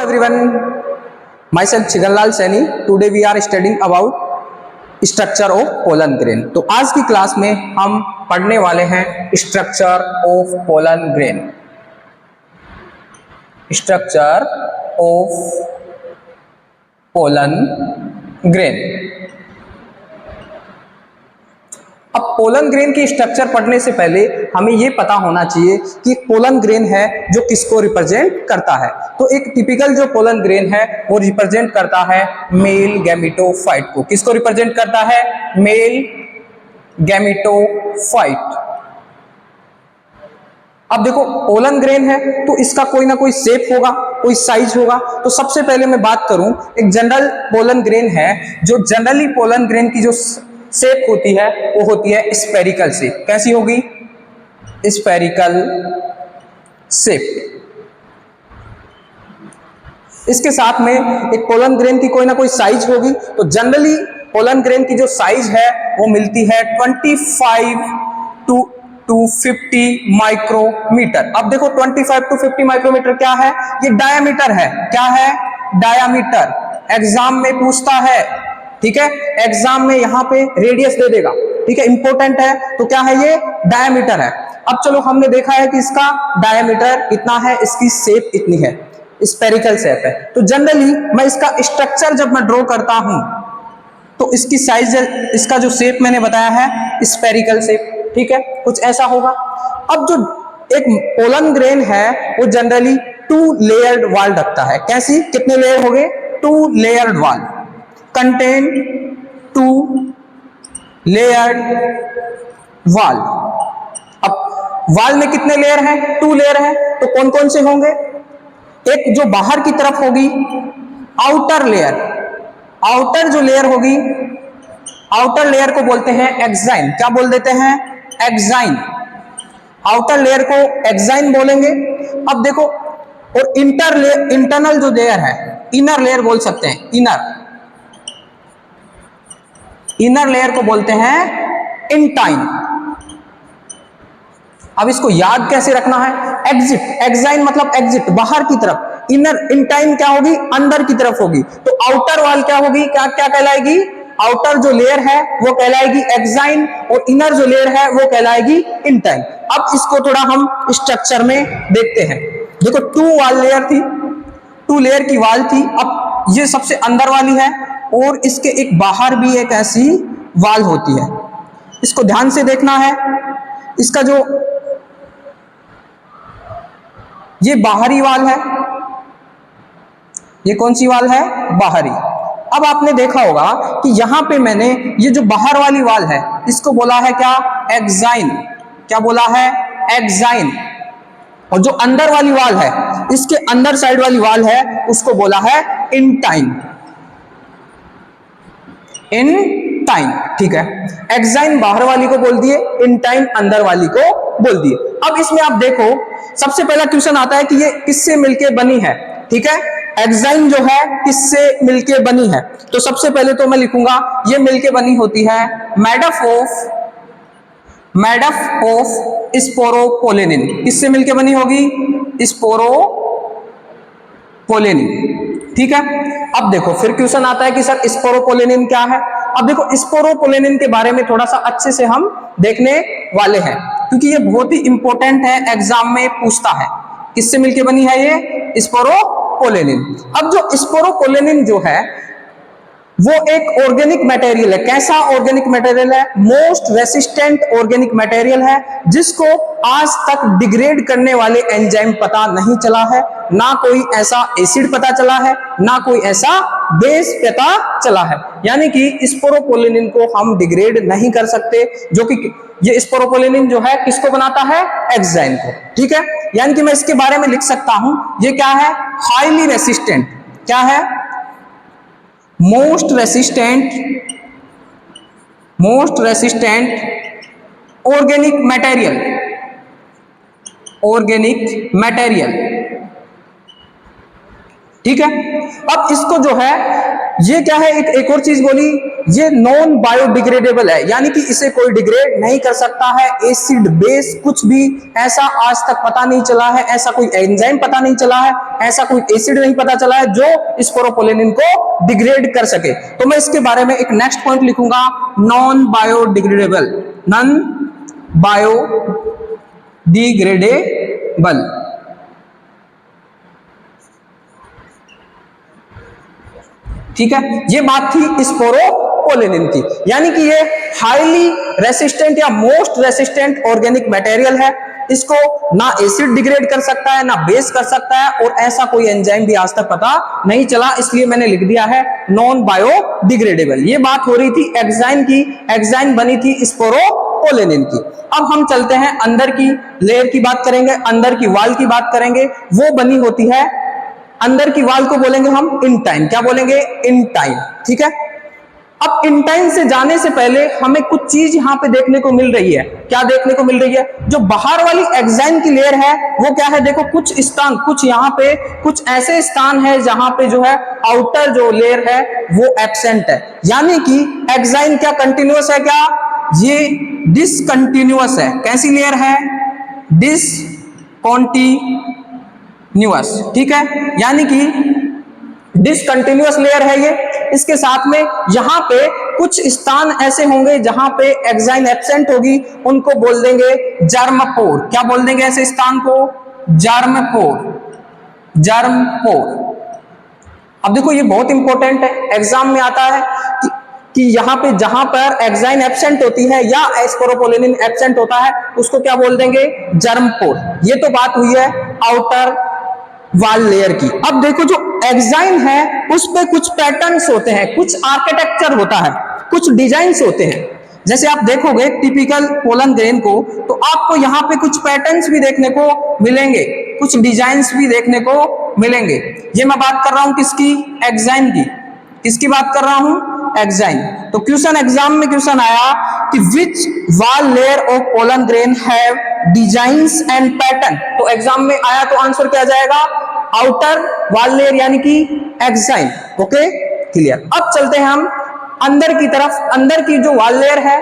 everyone, myself Chiganlal Saini. Today we are studying about structure of pollen grain. तो आज की class में हम पढ़ने वाले हैं structure of pollen grain. Structure of pollen grain. अब पोलन ग्रेन की स्ट्रक्चर पढ़ने से पहले हमें यह पता होना चाहिए कि पोलन ग्रेन है जो किसको रिप्रेजेंट करता है। तो एक टिपिकल जो पोलन ग्रेन है वो रिप्रेजेंट करता है मेल गैमेटोफाइट को। किसको रिप्रेजेंट करता है? Male gametophyte. अब देखो पोलन ग्रेन है तो इसका कोई ना कोई शेप होगा, कोई साइज होगा। तो सबसे पहले मैं बात करूं, एक जनरल पोलन ग्रेन है जो जनरली पोलन ग्रेन की जो शेप होती है वो होती है स्फेरिकल शेप। कैसी होगी? Spherical shape. इसके साथ में एक पोलन ग्रेन की कोई ना कोई साइज होगी। तो जनरली पोलन ग्रेन की जो साइज है वो मिलती है 25 टू 50 माइक्रोमीटर। अब देखो 25 टू 50 माइक्रोमीटर क्या है? ये डायामीटर है। क्या है? डायामीटर। एग्जाम में पूछता है, ठीक है, एग्जाम में यहां पे रेडियस दे देगा, ठीक है, इंपॉर्टेंट है। तो क्या है? ये डायामीटर है। अब चलो हमने देखा है कि इसका डायामीटर इतना है, इसकी शेप इतनी है, स्फेरिकल शेप है। तो जनरली मैं इसका स्ट्रक्चर जब मैं ड्रॉ करता हूं तो इसकी साइज, इसका जो शेप मैंने बताया है स्फेरिकल शेप, ठीक है, कुछ ऐसा होगा। अब जो एक पोलन ग्रेन है वो जनरली 2 लेयर्ड वॉल रखता है। कैसी? कितने लेयर हो गए? 2 layered wall. Contain 2 layered wall. अब वॉल में कितने लेयर हैं? 2 लेयर है। तो कौन कौन से होंगे? एक जो बाहर की तरफ होगी आउटर लेयर, आउटर जो लेयर होगी, आउटर लेयर को बोलते हैं एक्साइन। क्या बोल देते हैं? एक्साइन। आउटर लेयर को एक्साइन बोलेंगे। अब देखो, और इंटरनल जो लेयर है, इनर लेयर बोल सकते हैं, इनर लेयर को बोलते हैं इंटाइन। अब इसको याद कैसे रखना है? एग्जिट, एक्साइन मतलब एग्जिट, बाहर की तरफ। इनर, इंटाइन क्या होगी? अंदर की तरफ होगी। तो आउटर वॉल क्या होगी? क्या क्या कहलाएगी? आउटर जो लेयर है वो कहलाएगी एक्साइन और इनर जो लेयर है वो कहलाएगी इंटाइन। अब इसको थोड़ा हम स्ट्रक्चर में देखते हैं। देखो 2 वॉल लेयर थी, 2 लेयर की वॉल थी। अब ये सबसे अंदर वाली है और इसके एक बाहर भी एक ऐसी वॉल होती है। इसको ध्यान से देखना है। इसका जो ये बाहरी वॉल है, ये कौन सी वॉल है? बाहरी। अब आपने देखा होगा कि यहां पे मैंने ये जो बाहर वाली वॉल है इसको बोला है क्या? एक्साइन। क्या बोला है? एक्साइन। और जो अंदर वाली वॉल है, इसके अंदर साइड वाली वॉल है, उसको बोला है इंटाइन। इंटाइन, ठीक है। एक्साइन बाहर वाली को बोल दिए, इंटाइन अंदर वाली को बोल दिए। अब इसमें आप देखो, सबसे पहला क्वेश्चन आता है कि ये किससे मिलके बनी है, ठीक है। एक्साइन जो है किससे मिलके बनी है? तो सबसे पहले तो मैं लिखूंगा ये मिलके बनी होती है मेड अप ऑफ स्पोरोपोलेनिन। किससे मिलके बनी होगी? स्पोरोपोलेनिन, ठीक है। अब देखो फिर क्वेश्चन आता है कि सर स्पोरोपोलेनिन क्या है? अब देखो स्पोरोपोलेनिन के बारे में थोड़ा सा अच्छे से हम देखने वाले हैं क्योंकि ये बहुत ही इंपॉर्टेंट है, एग्जाम में पूछता है। किससे मिलके बनी है ये? स्पोरोपोलेनिन। अब जो स्पोरोपोलेनिन जो है वो एक ऑर्गेनिक मटेरियल है। कैसा ऑर्गेनिक मटेरियल है? मोस्ट रेसिस्टेंट ऑर्गेनिक मटेरियल है जिसको आज तक डिग्रेड करने वाले एंजाइम पता नहीं चला है, ना कोई ऐसा एसिड पता चला है, ना कोई ऐसा बेस पता चला है। यानी कि स्पोरोपोलेनिन को हम डिग्रेड नहीं कर सकते, जो कि ये स्पोरोपोलेनिन जो है किसको बनाता है? एक्साइन को, ठीक है। यानी कि मैं इसके बारे में लिख सकता हूं, ये क्या है? Highly resistant. क्या है? मोस्ट रेसिस्टेंट ऑर्गेनिक मटेरियल, ठीक है। अब इसको जो है, ये क्या है, एक और चीज बोली, ये नॉन बायोडिग्रेडेबल है, यानी कि इसे कोई डिग्रेड नहीं कर सकता है। एसिड बेस कुछ भी ऐसा आज तक पता नहीं चला है, ऐसा कोई एंजाइम पता नहीं चला है, ऐसा कोई एसिड नहीं पता चला है जो स्पोरोपोलेनिन को डिग्रेड कर सके। तो मैं इसके बारे में एक नेक्स्ट पॉइंट लिखूंगा, नॉन बायोडिग्रेडेबल, नॉन बायोडिग्रेडेबल। ठीक है, ये बात थी स्पोरोपोलेनिन की, यानी कि ये हाईली रेसिस्टेंट या मोस्ट रेसिस्टेंट ऑर्गेनिक मटेरियल है। इसको ना एसिड डिग्रेड कर सकता है, ना बेस कर सकता है, और ऐसा कोई एंजाइम भी आज तक पता नहीं चला, इसलिए मैंने लिख दिया है नॉन बायोडिग्रेडेबल। ये बात हो रही थी एक्साइन की, एक्साइन बनी थी स्पोरोपोलेनिन की। अब हम चलते हैं अंदर की लेयर की बात करेंगे, अंदर की वॉल की बात करेंगे। वो बनी होती है, अंदर की वॉल को बोलेंगे हम इंटाइन। क्या बोलेंगे? इंटाइन। ठीक है। अब इंटाइन से जाने से पहले हमें कुछ चीज यहां पे देखने को मिल रही है। क्या देखने को मिल रही है? जो बाहर वाली एक्साइन की लेयर है वो क्या है, देखो कुछ स्थान, कुछ यहां पे कुछ ऐसे स्थान है जहां पे जो है आउटर जो लेयर है वो एब्सेंट है, यानी कि एक्साइन क्या कंटिन्यूअस है? क्या ये डिसकंटिन्यूअस है? कैसी लेयर है? डिसकंटिन्यूअस। ठीक है, यानी कि डिसकंटिन्यूअस लेयर है ये। इसके साथ में यहां पे कुछ स्थान ऐसे होंगे जहां पे एक्साइन एब्सेंट होगी, उनको बोल देंगे जर्मपोर। क्या बोल देंगे ऐसे स्थान को? Germ pore, germ pore. अब देखो ये बहुत इंपॉर्टेंट है, एग्जाम में आता है कि यहां पे जहां पर एक्साइन एब्सेंट होती है या स्पोरोपोलेनिन एब्सेंट होता है उसको क्या बोल देंगे? जर्मपोर। ये तो बात हुई है आउटर वॉल लेयर की। अब देखो जो एक्साइन है उस पे कुछ पैटर्न्स होते हैं, कुछ आर्किटेक्चर होता है, कुछ डिजाइन्स होते हैं। जैसे आप देखोगे टिपिकल पोलन ग्रेन को, तो आपको यहाँ पे कुछ पैटर्न्स भी देखने को मिलेंगे, कुछ डिजाइन्स भी देखने को मिलेंगे। ये मैं बात कर रहा हूं किसकी? एक्साइन की। किसकी बात कर रहा हूं? एक्साइन। तो क्वेश्चन एग्जाम में क्वेश्चन आया कि which wall layer of pollen grain have designs and pattern. तो एग्जाम में आया तो आंसर क्या जाएगा? आउटर वॉल लेयर, यानी कि एक्साइन। Okay, clear. अब चलते हैं हम अंदर की तरफ। अंदर की जो वॉल लेयर है,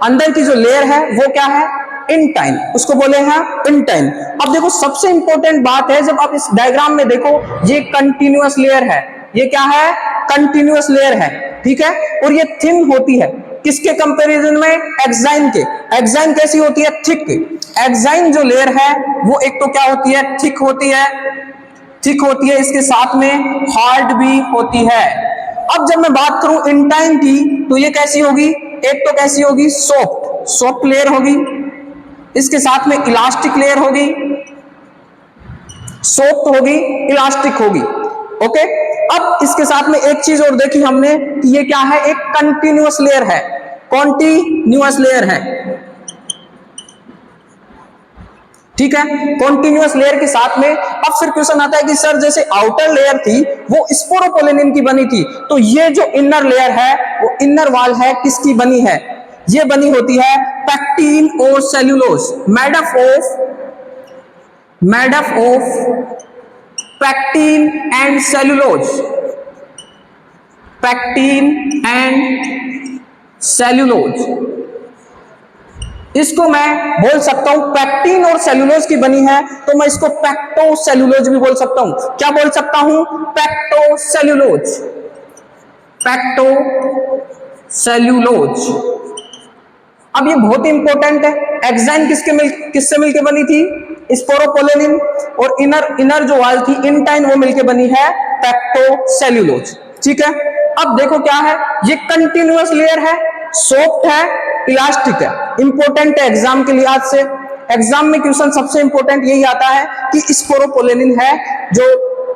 अंदर की जो लेयर है वो क्या है? इंटाइन। उसको बोले हैं इंटाइन। अब देखो सबसे इंपॉर्टेंट बात है, जब आप इस डायग्राम में देखो, ये कंटिन्यूअस लेयर है। ये क्या है? कंटिन्यूअस लेयर है। ठीक है, और ये थिन होती है किसके कंपैरिजन में? एक्साइन के। एक्साइन कैसी होती है? थिक। एक्साइन जो लेयर है वो एक तो क्या होती है? थिक होती है, थिक होती है, इसके साथ में हार्ड भी होती है। अब जब मैं बात करूं इंटाइन की, तो ये कैसी होगी? एक तो कैसी होगी? सॉफ्ट, सॉफ्ट लेयर होगी, इसके साथ में इलास्टिक लेयर होगी, सॉफ्ट होगी, इलास्टिक होगी। ओके, अब इसके साथ में एक चीज और देखी हमने कि ये क्या है? एक कंटिन्यूअस लेयर है, कॉन्टिन्यूअस लेयर है। ठीक है, कॉन्टिन्यूअस लेयर के साथ में अब फिर क्वेश्चन आता है कि सर जैसे आउटर लेयर थी वो स्पोरोपोलेनिन की बनी थी, तो ये जो इनर लेयर है वो इनर वॉल है किसकी बनी है? ये बनी होती है पैक्टीन और cellulose, made up of pectin and cellulose, pectin and cellulose. इसको मैं बोल सकता हूं पैक्टीन और सेल्यूलोज की बनी है, तो मैं इसको पैक्टोसेल्यूलोज भी बोल सकता हूं। क्या बोल सकता हूं? पैक्टोसेल्यूलोज, पैक्टोसेल्यूलोज। अब ये बहुत इंपॉर्टेंट है, एक्साइन किससे मिलके बनी थी? स्पोरोपोलेनिन। और इनर जो वॉल थी इंटाइन, वो मिलके बनी है पैक्टोसेल्यूलोज। ठीक है, अब देखो क्या है, ये कंटिन्यूअस लेयर है, सॉफ्ट है, इलास्टिक है। इंपॉर्टेंट है एग्जाम के लिहाज से। एग्जाम में क्वेश्चन सबसे इंपॉर्टेंट यही आता है कि स्पोरोपोलेनिन है, जो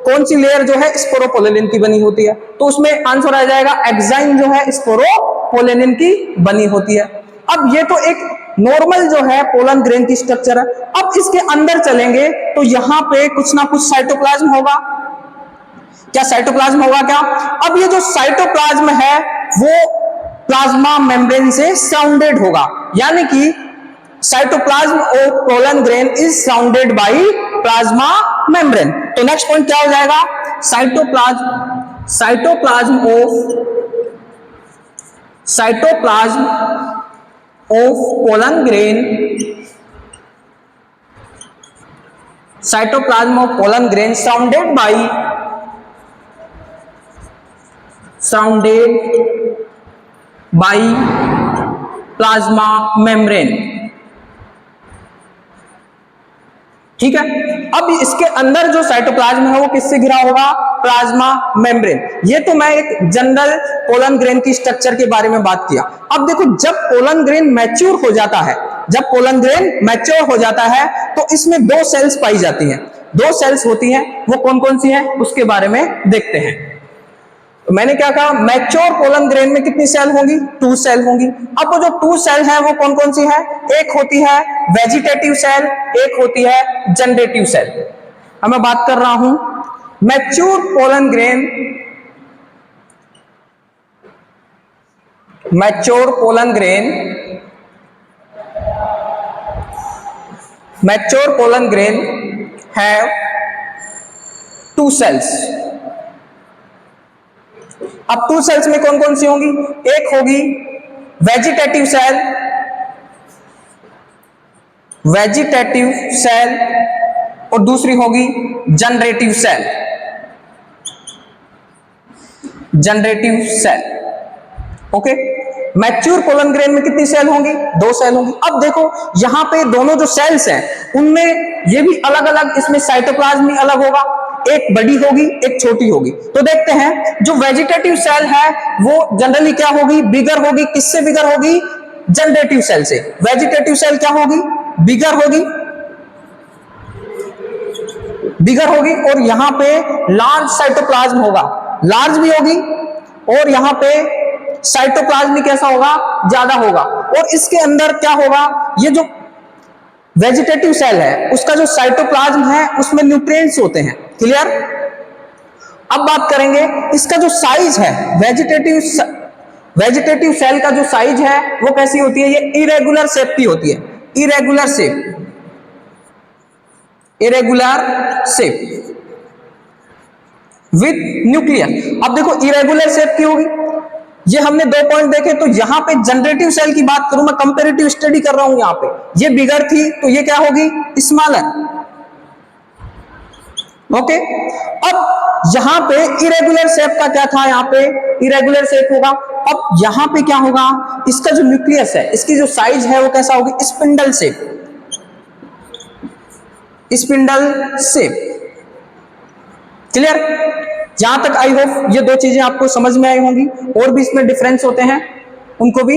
कौन सी लेयर जो है स्पोरोपोलेनिन की बनी होती है, तो उसमें आंसर आ जाएगा एक्साइन जो है स्पोरोपोलेनिन की बनी होती है। अब ये तो एक नॉर्मल जो है पोलन ग्रेन की स्ट्रक्चर है। अब इसके अंदर चलेंगे तो यहां पे कुछ ना कुछ साइटोप्लाज्म होगा। क्या साइटोप्लाज्म होगा? क्या अब ये जो साइटोप्लाज्म है वो प्लाज्मा मेम्ब्रेन से सराउंडेड होगा, यानी कि cytoplasm of pollen grain is surrounded by plasma membrane. तो नेक्स्ट पॉइंट क्या हो जाएगा? Cytoplasm of pollen grain, cytoplasm of pollen grain surrounded by plasma membrane. ठीक है, अब इसके अंदर जो साइटोप्लाज्म है वो किससे घिरा होगा? Plasma membrane. ये तो मैं एक जनरल पोलन ग्रेन की स्ट्रक्चर के बारे में बात किया। अब देखो, जब पोलन ग्रेन मैच्योर हो जाता है, जब पोलन ग्रेन मैच्योर हो जाता है तो इसमें दो सेल्स पाई जाती हैं, दो सेल्स होती हैं, वो कौन कौन सी हैं उसके बारे में देखते हैं। तो मैंने क्या कहा, मैच्योर पोलन ग्रेन में कितनी सेल होंगी? 2 सेल होंगी। अब वो जो 2 सेल है वो कौन कौन सी है? एक होती है वेजिटेटिव सेल, एक होती है जनरेटिव सेल। अब मैं बात कर रहा हूं mature pollen grain, mature pollen grain have 2 cells. अब 2 सेल्स में कौन कौन सी होंगी? एक होगी वेजिटेटिव सेल और दूसरी होगी generative cell. Okay, mature pollen grain में कितनी सेल होंगी? 2 सेल होंगी। अब देखो, यहां पे दोनों जो सेल्स हैं उनमें ये भी अलग अलग, इसमें साइटोप्लाज्म भी अलग होगा, एक बड़ी होगी एक छोटी होगी। तो देखते हैं, जो वेजिटेटिव सेल है वो जनरली क्या होगी? बिगर होगी। किससे बिगर होगी? जनरेटिव सेल से। वेजिटेटिव सेल क्या होगी? बिगर होगी और यहां पे लार्ज साइटोप्लाज्म होगा, लार्ज भी होगी, और यहां पे साइटोप्लाज्म भी कैसा होगा? ज्यादा होगा। और इसके अंदर क्या होगा? ये जो वेजिटेटिव सेल है उसका जो साइटोप्लाज्म है उसमें न्यूट्रिएंट्स होते हैं। क्लियर? अब बात करेंगे इसका जो साइज है, वेजिटेटिव सेल का जो साइज है वो कैसी होती है? ये इरेगुलर शेप की होती है, इरेगुलर शेप विद न्यूक्लियस। अब देखो, इरेगुलर शेप की होगी, ये हमने 2 पॉइंट देखे। तो यहां पे जनरेटिव सेल की बात करूं, मैं कंपैरेटिव स्टडी कर रहा हूं, यहां पे ये बिगर थी तो ये क्या होगी? स्मॉलर। ओके, अब यहां पे इरेगुलर शेप का क्या था? यहां पे इरेगुलर शेप होगा। अब यहां पे क्या होगा? इसका जो न्यूक्लियस है, इसकी जो साइज है वो कैसा होगी? Spindle shape. क्लियर? जहां तक आई होप ये 2 चीजें आपको समझ में आई होंगी। और भी इसमें डिफरेंस होते हैं, उनको भी